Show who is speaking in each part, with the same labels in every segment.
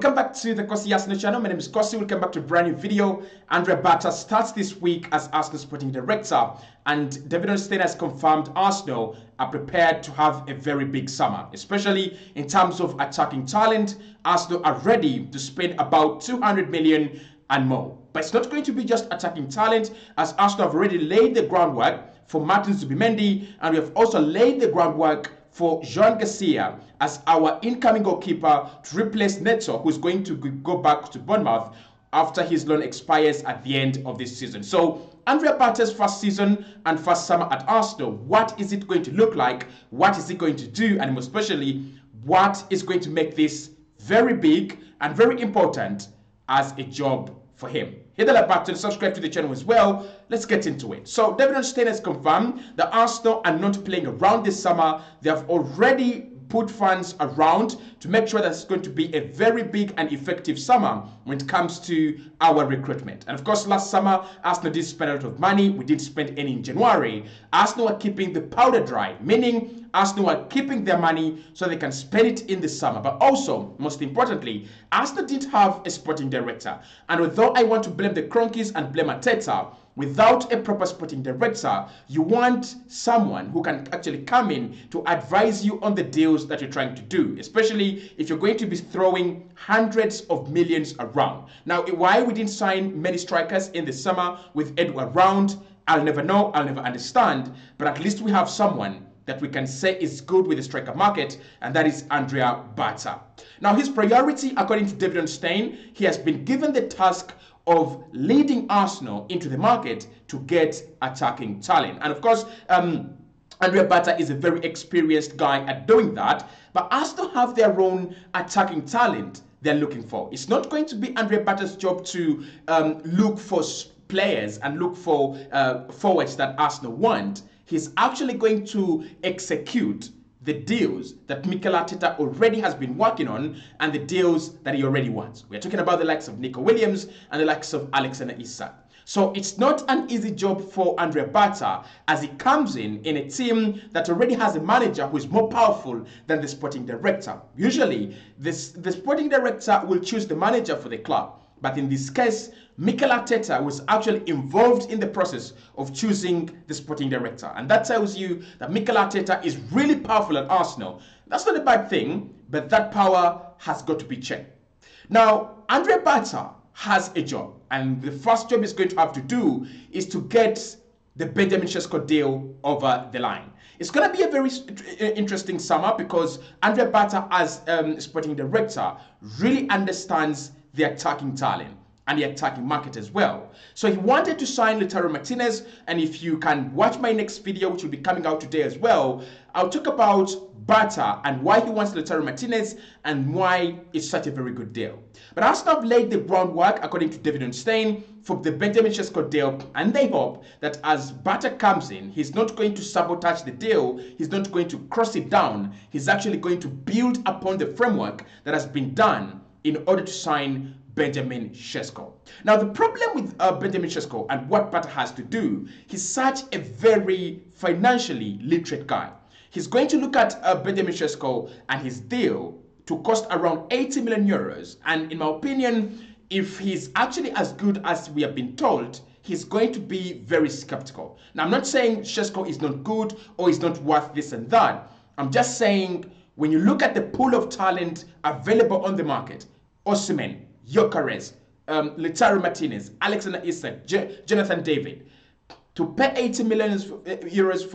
Speaker 1: Welcome back to the Kosi Arsenal channel. My name is Kosi. Welcome back to a brand new video. Berta starts this week as Arsenal sporting director, and David Stein has confirmed Arsenal are prepared to have a very big summer, especially in terms of attacking talent. Arsenal are ready to spend about 200 million and more. But it's not going to be just attacking talent, as Arsenal have already laid the groundwork for Martin Zubimendi, and we have also laid the groundwork for Jean Garcia as our incoming goalkeeper to replace Neto, who's going to go back to Bournemouth after his loan expires at the end of this season. So Berta's first season and first summer at Arsenal, what is it going to look like? What is it going to do? And most especially, what is going to make this very big and very important as a job for him? Hit the like button, subscribe to the channel as well. Let's get into it. So David Stein has confirmed that Arsenal are not playing around this summer. They have already put funds around to make sure that it's going to be a very big and effective summer when it comes to our recruitment. And of course, last summer, Arsenal did spend a lot of money. We didn't spend any in January. Arsenal are keeping the powder dry, meaning Arsenal are keeping their money so they can spend it in the summer. But also, most importantly, Arsenal didn't have a sporting director. And although I want to blame the Cronkies and blame Arteta, without a proper sporting director, you want someone who can actually come in to advise you on the deals that you're trying to do, especially if you're going to be throwing hundreds of millions around. Now, why we didn't sign many strikers in the summer with Edward around, I'll never know, I'll never understand, but at least we have someone that we can say is good with the striker market, and that is Berta. Now, his priority, according to David Stein, he has been given the task of leading Arsenal into the market to get attacking talent. And of course, Berta is a very experienced guy at doing that, but Arsenal have their own attacking talent they're looking for. It's not going to be Berta's job to look for players and look for forwards that Arsenal want. He's actually going to execute the deals that Mikel Arteta already has been working on and the deals that he already wants. We're talking about the likes of Nico and the likes of Alexander Isak. So it's not an easy job for Berta as he comes in a team that already has a manager who is more powerful than the sporting director. Usually, the sporting director will choose the manager for the club. But in this case, Mikel Arteta was actually involved in the process of choosing the sporting director. And that tells you that Mikel Arteta is really powerful at Arsenal. That's not a bad thing, but that power has got to be checked. Now, Berta has a job. And the first job he's going to have to do is to get the Benjamin Sesko deal over the line. It's going to be a very interesting summer because Berta, as sporting director, really understands the attacking talent and the attacking market as well. So he wanted to sign Lautaro Martinez, and if you can watch my next video, which will be coming out today as well, I'll talk about Berta and why he wants Lautaro Martinez and why it's such a very good deal. But Arsenal have laid the groundwork, according to David Stein, for the Benjamin Sesko deal, and they hope that as Berta comes in, he's not going to sabotage the deal, he's not going to cross it down, he's actually going to build upon the framework that has been done in order to sign Benjamin Sesko. Now, the problem with Benjamin Sesko and what Berta has to do, he's such a very financially literate guy. He's going to look at Benjamin Sesko and his deal to cost around 80 million euros. And in my opinion, if he's actually as good as we have been told, he's going to be very skeptical. Now, I'm not saying Sesko is not good or is not worth this and that. I'm just saying when you look at the pool of talent available on the market, Osimhen, Gyökeres, Lautaro Martinez, Alexander Isak, Jonathan David, to pay 80 million euros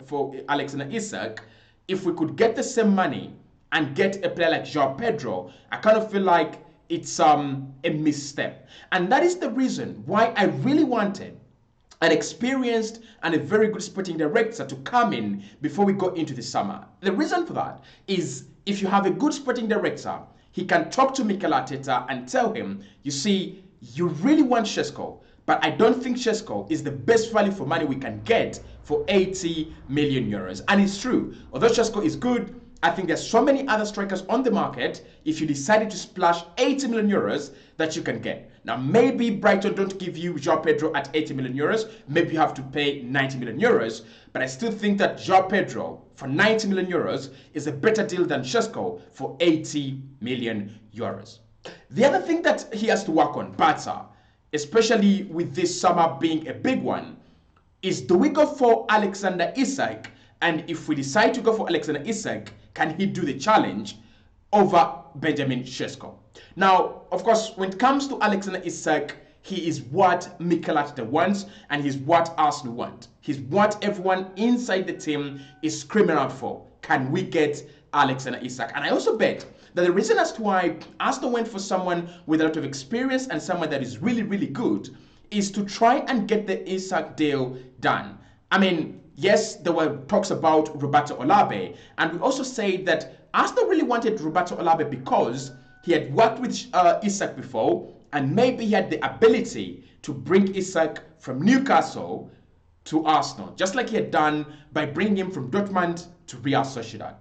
Speaker 1: for Alexander Isak, if we could get the same money and get a player like João Pedro, I kind of feel like it's a misstep. And that is the reason why I really wanted an experienced and a very good sporting director to come in before we go into the summer. The reason for that is if you have a good sporting director, he can talk to Mikel Arteta and tell him, you see, you really want Sesko, but I don't think Sesko is the best value for money we can get for 80 million euros. And it's true. Although Sesko is good, I think there's so many other strikers on the market, if you decided to splash 80 million euros, that you can get. Now, maybe Brighton don't give you João Pedro at 80 million euros. Maybe you have to pay 90 million euros. But I still think that João Pedro for 90 million euros is a better deal than Sesko for 80 million euros. The other thing that he has to work on, Berta, especially with this summer being a big one, is do we go for Alexander Isak? And if we decide to go for Alexander Isak, can he do the challenge over Benjamin Sesko? Now, of course, when it comes to Alexander Isak, he is what Mikel Arteta wants, and he's what Arsenal want. He's what everyone inside the team is screaming out for. Can we get Alexander Isak? And I also bet that the reason as to why Arsenal went for someone with a lot of experience and someone that is really, really good is to try and get the Isak deal done. I mean, yes, there were talks about Roberto Olabe, and we also said that Arsenal really wanted Roberto Olabe because he had worked with Isak before, and maybe he had the ability to bring Isak from Newcastle to Arsenal, just like he had done by bringing him from Dortmund to Real Sociedad.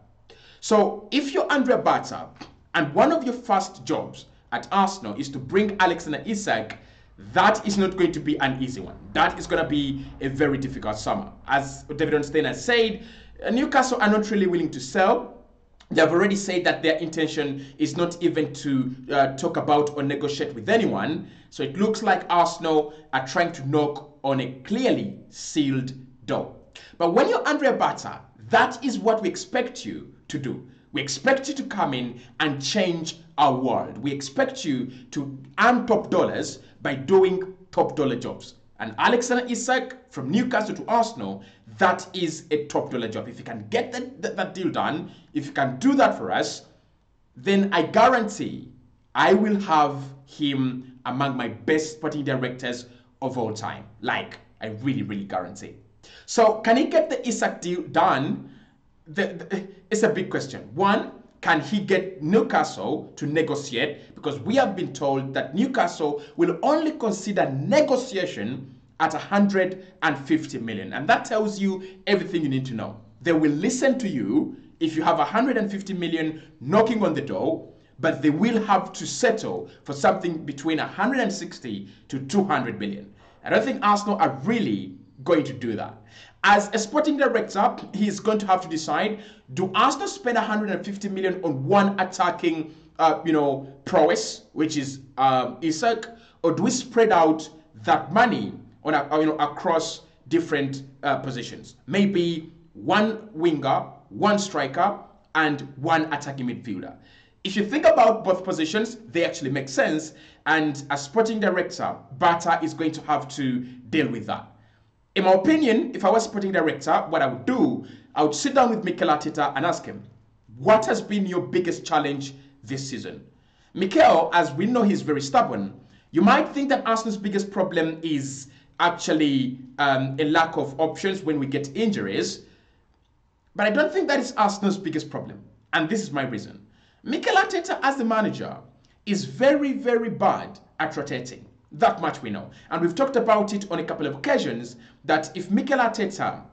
Speaker 1: So if you're Andre Berta and one of your first jobs at Arsenal is to bring Alexander Isak, that is not going to be an easy one. That is going to be a very difficult summer. As David Ornstein has said, Newcastle are not really willing to sell. They have already said that their intention is not even to talk about or negotiate with anyone. So it looks like Arsenal are trying to knock on a clearly sealed door. But when you're Andre Berta, that is what we expect you to do. We expect you to come in and change our world. We expect you to earn top dollars by doing top dollar jobs. And Alexander Isak from Newcastle to Arsenal, that is a top dollar job. If you can get that deal done, if you can do that for us, then I guarantee I will have him among my best sporting directors of all time. Like, I really, really guarantee. So can he get the Isak deal done? It's a big question. One, can he get Newcastle to negotiate? Because we have been told that Newcastle will only consider negotiation at 150 million. And that tells you everything you need to know. They will listen to you if you have 150 million knocking on the door, but they will have to settle for something between 160 to 200 million. I don't think Arsenal are really going to do that. As a sporting director, he's going to have to decide, do Arsenal spend 150 million on one attacking prowess, which is Isak, or do we spread out that money on across different positions? Maybe one winger, one striker, and one attacking midfielder. If you think about both positions, they actually make sense, and as sporting director, Berta is going to have to deal with that. In my opinion, if I was sporting director, what I would do, I would sit down with Mikel Arteta and ask him, what has been your biggest challenge this season? Mikel, as we know, he's very stubborn. You might think that Arsenal's biggest problem is actually a lack of options when we get injuries, but I don't think that is Arsenal's biggest problem. And this is my reason. Mikel Arteta, as the manager, is very, very bad at rotating. That much we know. And we've talked about it on a couple of occasions that if Mikel Arteta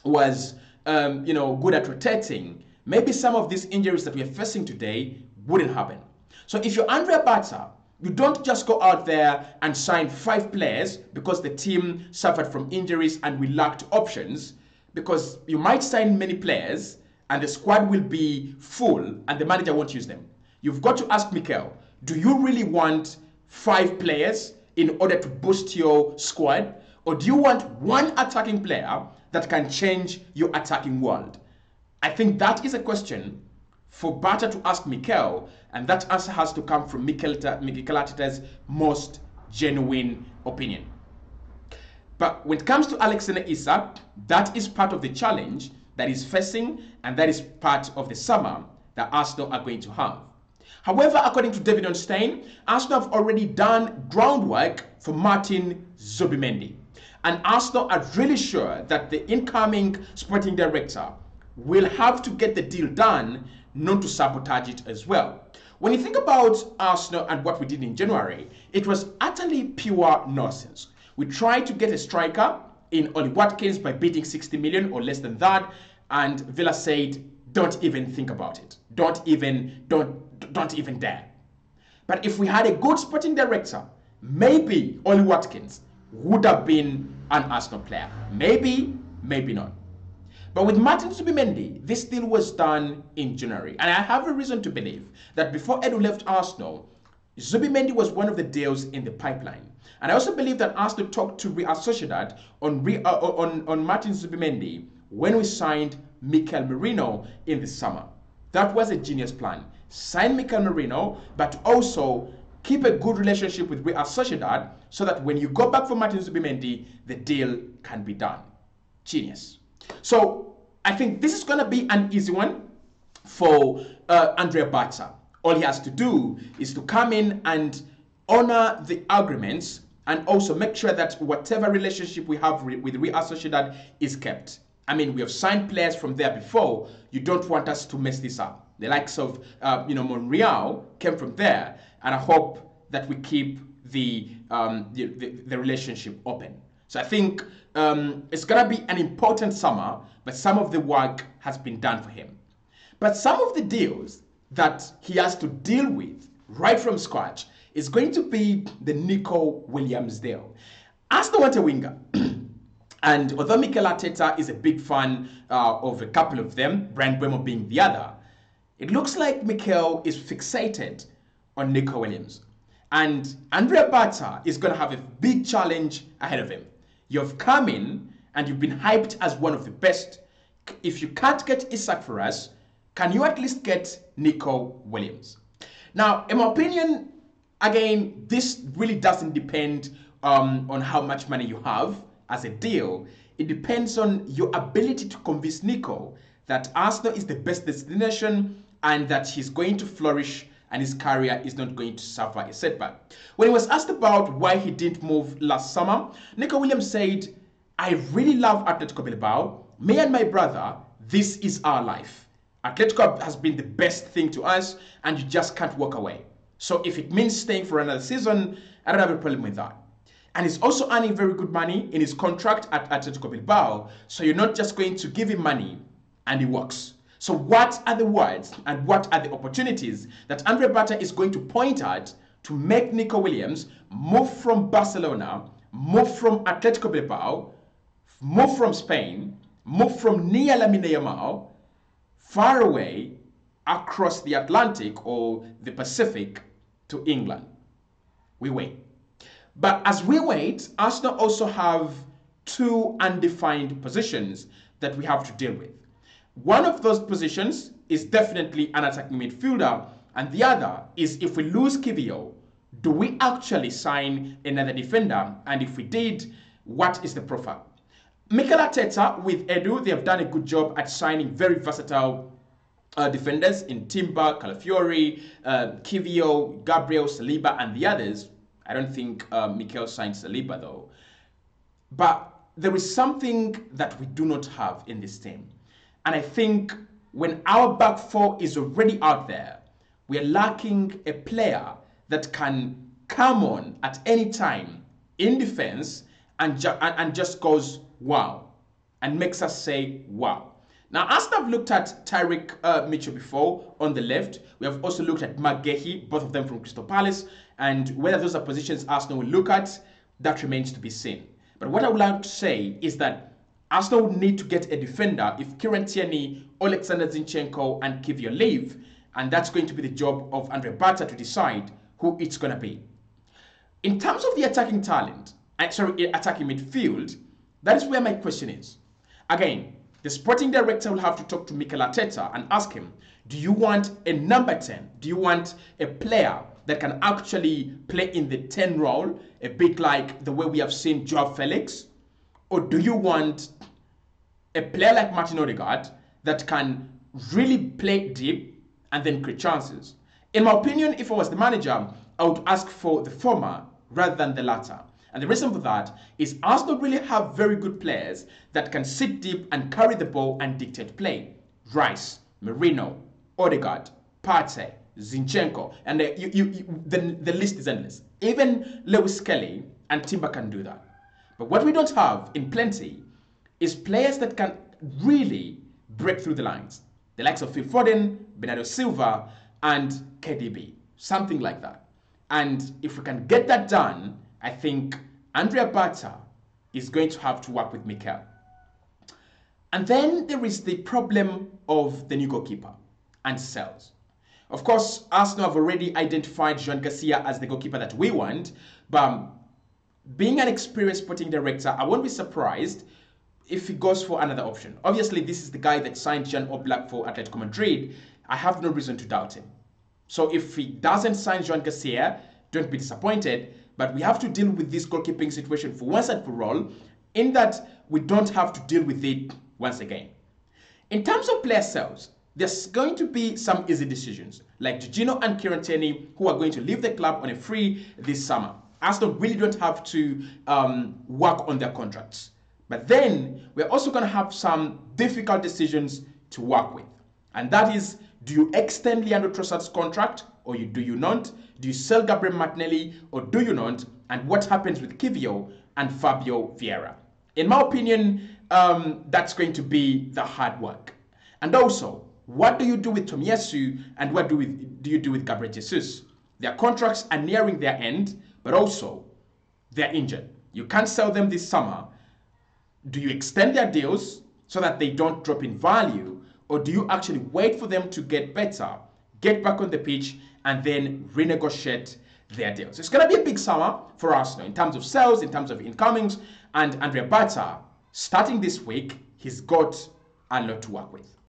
Speaker 1: was good at rotating, maybe some of these injuries that we are facing today wouldn't happen. So if you're Andre Berta, you don't just go out there and sign 5 players because the team suffered from injuries and we lacked options, because you might sign many players and the squad will be full and the manager won't use them. You've got to ask Mikel, do you really want 5 players in order to boost your squad, or do you want one attacking player that can change your attacking world? I think that is a question for Berta to ask Mikel, and that answer has to come from Mikel Arteta's most genuine opinion. But when it comes to Alexander Isak, that is part of the challenge that is facing, and that is part of the summer that Arsenal are going to have. However, according to David Ornstein, Arsenal have already done groundwork for Martin Zubimendi. And Arsenal are really sure that the incoming sporting director will have to get the deal done, not to sabotage it as well. When you think about Arsenal and what we did in January, it was utterly pure nonsense. We tried to get a striker in Oli Watkins by bidding 60 million or less than that, and Villa said, don't even think about it. Don't even dare. But if we had a good sporting director, maybe Oli Watkins would have been an Arsenal player. Maybe, maybe not. But with Martin Zubimendi, this deal was done in January. And I have a reason to believe that before Edu left Arsenal, Zubimendi was one of the deals in the pipeline. And I also believe that Arsenal talked to Real Sociedad on Martin Zubimendi when we signed Mikel Merino in the summer. That was a genius plan. Sign Mikel Merino, but also keep a good relationship with Real Sociedad so that when you go back for Martin Zubimendi, the deal can be done. Genius. So I think this is going to be an easy one for Andrea Berta. All he has to do is to come in and honor the agreements and also make sure that whatever relationship we have with Real Sociedad is kept. I mean, we have signed players from there before. You don't want us to mess this up. The likes of, Monreal came from there, and I hope that we keep the relationship open. So I think it's gonna be an important summer, but some of the work has been done for him. But some of the deals that he has to deal with right from scratch is going to be the Nico Williams deal. Arsenal want a winger. And although Mikel Arteta is a big fan of a couple of them, Bryan Mbeumo being the other, it looks like Mikel is fixated on Nico Williams. And Andrea Berta is going to have a big challenge ahead of him. You've come in and you've been hyped as one of the best. If you can't get Isak for us, can you at least get Nico Williams? Now, in my opinion, again, this really doesn't depend on how much money you have as a deal. It depends on your ability to convince Nico that Arsenal is the best destination and that he's going to flourish and his career is not going to suffer a setback. When he was asked about why he didn't move last summer, Nico Williams said, "I really love Atletico Bilbao. Me and my brother, this is our life. Atletico has been the best thing to us and you just can't walk away. So if it means staying for another season, I don't have a problem with that." And he's also earning very good money in his contract at Atletico Bilbao. So you're not just going to give him money and he works. So what are the words and what are the opportunities that Andrea Berta is going to point at to make Nico Williams move from Barcelona, move from Atletico Bilbao, move from Spain, move from near Lamine Yamal, far away across the Atlantic or the Pacific to England? We wait. But as we wait, Arsenal also have two undefined positions that we have to deal with. One of those positions is definitely an attacking midfielder, and the other is if we lose Kivio, do we actually sign another defender? And if we did, what is the profile? Mikel Arteta with Edu, they have done a good job at signing very versatile defenders in Timber, Calafiori, Kivio, Gabriel, Saliba, and the others. I don't think Mikel signed Saliba though. But there is something that we do not have in this team. And I think when our back four is already out there, we are lacking a player that can come on at any time in defense and just goes wow and makes us say wow. Now, as I've looked at Tyrick Mitchell before on the left, we have also looked at McGahey, both of them from Crystal Palace, and whether those are positions Arsenal will look at, that remains to be seen. But what I would like to say is that Arsenal would need to get a defender if Kieran Tierney, Alexander Zinchenko, and Kivio leave, and that's going to be the job of Andrea Berta to decide who it's going to be. In terms of the attacking attacking midfield, that is where my question is. Again, the sporting director will have to talk to Mikel Arteta and ask him, do you want a number 10? Do you want a player that can actually play in the 10 role, a bit like the way we have seen Joao Felix? Or do you want a player like Martin Odegaard that can really play deep and then create chances? In my opinion, if I was the manager, I would ask for the former rather than the latter. And the reason for that is Arsenal really have very good players that can sit deep and carry the ball and dictate play. Rice, Merino, Odegaard, Partey, Zinchenko, and the list is endless. Even Lewis Kelly and Timber can do that. But what we don't have in plenty is players that can really break through the lines. The likes of Phil Foden, Bernardo Silva, and KDB. Something like that. And if we can get that done, I think Andrea Berta is going to have to work with Mikel. And then there is the problem of the new goalkeeper and Sels. Of course, Arsenal have already identified Jean Garcia as the goalkeeper that we want, but being an experienced sporting director, I won't be surprised if he goes for another option. Obviously, this is the guy that signed Jan Oblak for Atletico Madrid. I have no reason to doubt him. So if he doesn't sign Jean Garcia, don't be disappointed. But we have to deal with this goalkeeping situation for once and for all, in that we don't have to deal with it once again. In terms of player sales, there's going to be some easy decisions, like Jorginho and Kieran Tierney, who are going to leave the club on a free this summer. Arsenal really don't have to work on their contracts. But then we're also going to have some difficult decisions to work with. And that is, do you extend Leandro Trossard's contract or do you not? Do you sell Gabriel Martinelli or do you not? And what happens with Kivio and Fabio Vieira? In my opinion, that's going to be the hard work. And also, what do you do with Tomiyasu and what do you do with Gabriel Jesus? Their contracts are nearing their end, but also they're injured. You can't sell them this summer. Do you extend their deals so that they don't drop in value, or do you actually wait for them to get better, get back on the pitch, and then renegotiate their deals? It's going to be a big summer for Arsenal in terms of sales, in terms of incomings, and Berta, starting this week, he's got a lot to work with.